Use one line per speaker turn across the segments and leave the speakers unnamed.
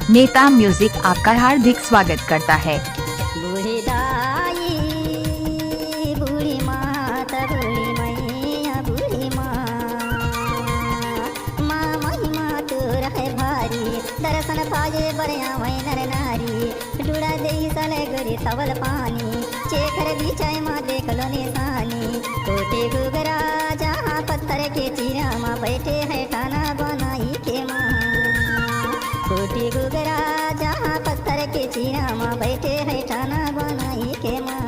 नेता म्यूजिक आपका हार्दिक स्वागत करता है।
बूढ़ी दाई बूढ़ी मात बूढ़ी मैया बूढ़ी माँ महिमा तोर है भारी दर्शन पाजे बरिया वही नर नारी डूड़ा दे सले गोरी सवल पानी चेखर बिछाई माँ देख लो निशानी कोटे गुगरा जहाँ पत्थर के चीरा माँ बैठे है खाना बनाई के माँ कोटी गुगरा जहाँ पत्थर के चीरा माँ बैठे है खाना बनाई के माँ।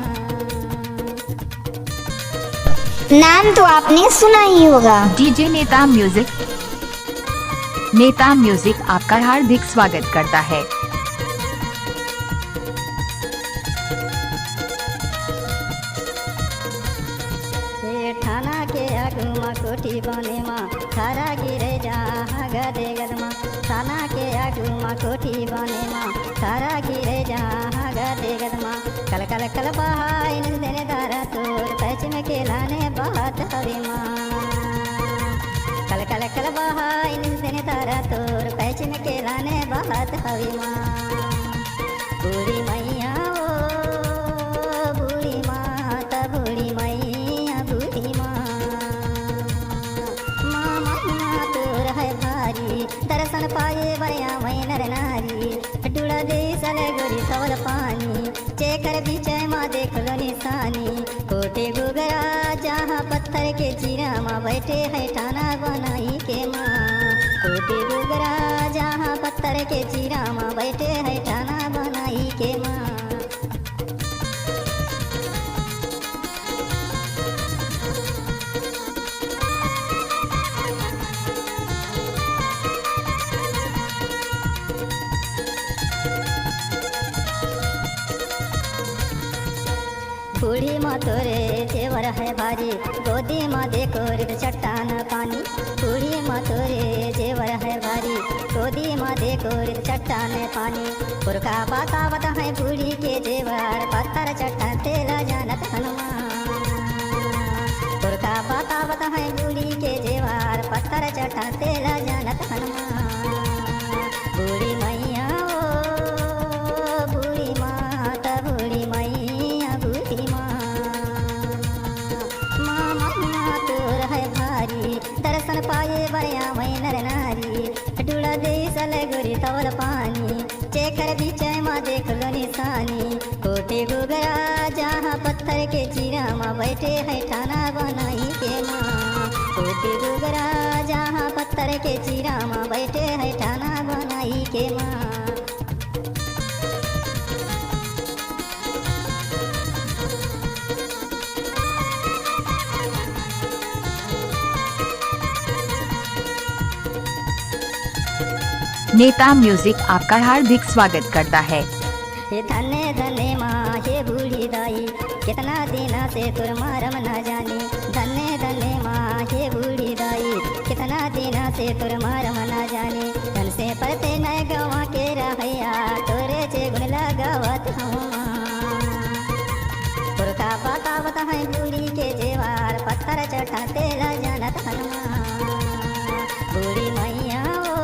नाम तो आपने सुना ही होगा,
डीजे नेता म्यूजिक। नेता म्यूजिक आपका हार्दिक स्वागत करता है।
थाना के आगू माँ कोठी बने माँ थारा गिरे जहाँ गदे गदमा थाना के आगू माँ कोठी बने माँ थारा गिरे जहाँ गदे गदमा कल कल कल बहाई देने दारा तोर पैच में खिलाने बहुत हरी माँ कल कल कल बहाई देने दारा तोर पैच में खिलाने बहुत हरी माँ। बूढ़ी मैया ओ बूढ़ी माता बूढ़ी मैया बूढ़ी माँ महिमा तोर है भारी दर्शन पाए बरिया वही नर नारी डूड़ा दे सले गोरी सवल पानी चेकर बिछाई माँ देख लो निशानी कोटे गुगरा जहाँ पत्थर के चीरा माँ बैठे है ठाना बनाई के माँ कोटे गुगरा जहाँ पत्थर के चीरा माँ बैठे है ठाना बनाई के माँ। बूढ़ी माँ तोरे जेवर है भारी गोदी माँ देखो रित चट्टान पानी बूढ़ी माँ तोरे जेवर है भारी गोदी माँ देखो रित चट्टान पानी पुरखा बतावत है बूढ़ी के जेवर पत्थर चट्टान तेला जानत हनुमान पुरखा बतावत है बूढ़ी के जेवर पत्थर चट्टान तेला जानत हनुमान। बूढ़ी मैया ओ बूढ़ी माता बूढ़ी मैया बूढ़ी महिमा तोर है भारी दर्शन पाए बरिया वही नर नारी डूड़ा दे सले गोरी तवल पानी चेकर बिछाई माँ देख लो निशानी कोटे गुगरा जहाँ पत्थर के चीरा माँ बैठे है ठाना बनाई के माँ कोटे गुगरा जहाँ पत्थर के चीरा माँ बैठे है ठाना बनाई के माँ।
नेता म्यूजिक आपका हार्दिक स्वागत करता है।
धन्य धन्य माँ हे बूढ़ी दाई कितना दिना से तुर मारम न जानी धन्य धन्य माँ हे बूढ़ी दाई कितना दिना से तुर मारम न जानी धन से पड़ते नए गवा के रहैया तोरे चे गुण लगावत हूँ पुरखा बतावत है बूढ़ी के जेवार पत्थर चढ़ा तेला जानत हनुमान। बूढ़ी मैया ओ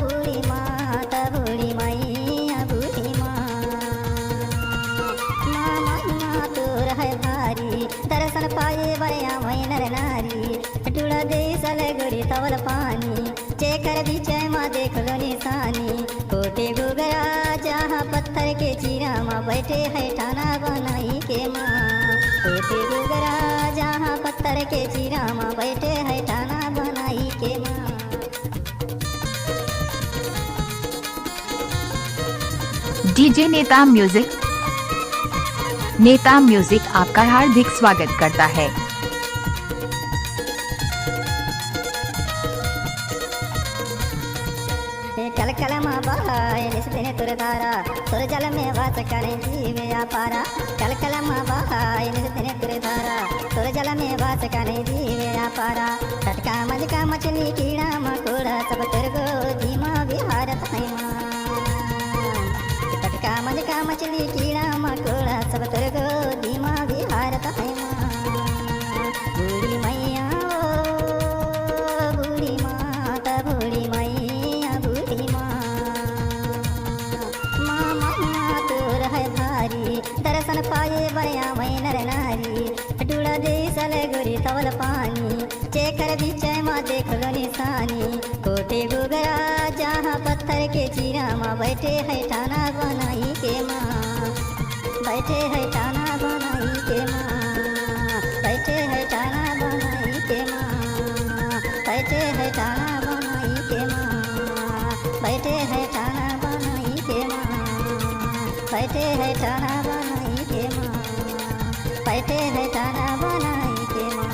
बूढ़ी माता बूढ़ी मैया बूढ़ी महिमा तोर है भारी दर्शन पाए बरिया वही नर नारी डूड़ा दे सले गोरी तवल पानी चेकर बिछाई माँ देख लो निशानी कोटे गुगरा जहाँ पत्थर के चीरा माँ बैठे है ठाना बनाई के माँ कोटे गुगरा जहाँ पत्थर के चीरा माँ बैठे है ठाना बनाई के माँ।
डीजे नेता म्यूजिक। नेता म्यूजिक आपका हार्दिक स्वागत करता है।
कल कल माँ बहाय निस्दिन तुर धारा तुर जल में वास करें जीवे पारा कल कल माँ बहाय निस्दिन तुर धारा तुर जल में वास करें जीवे पारा टटका मजका मछली कीड़ा मकोड़ा सब तुर गोदी माँ विहारत है माँ टटका मजका मछली कीड़ा मकोड़ा सब तुर गोदी माँ विहारत है माँ। बूढ़ी मैया ओ बूढ़ी माता बूढ़ी मैया बूढ़ी माँ पानी चेकर बीचे माँ देख लो निशानी कोटे गुगरा जहाँ पत्थर के चीरा माँ बैठे है ठाना बनाई के माँ बैठे है ठाना बनाई के माँ बैठे है ठाना बनाई के माँ बैठे है ठाना बनाई के माँ बैठे है ठाना बनाई के माँ बैठे है ठाना बनाई के माँ बैठे है ठाना बनाई के माँ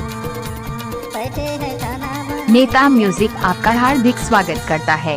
बैठे है ठाना बनाई
नेता म्यूजिक आपका हार्दिक स्वागत करता है।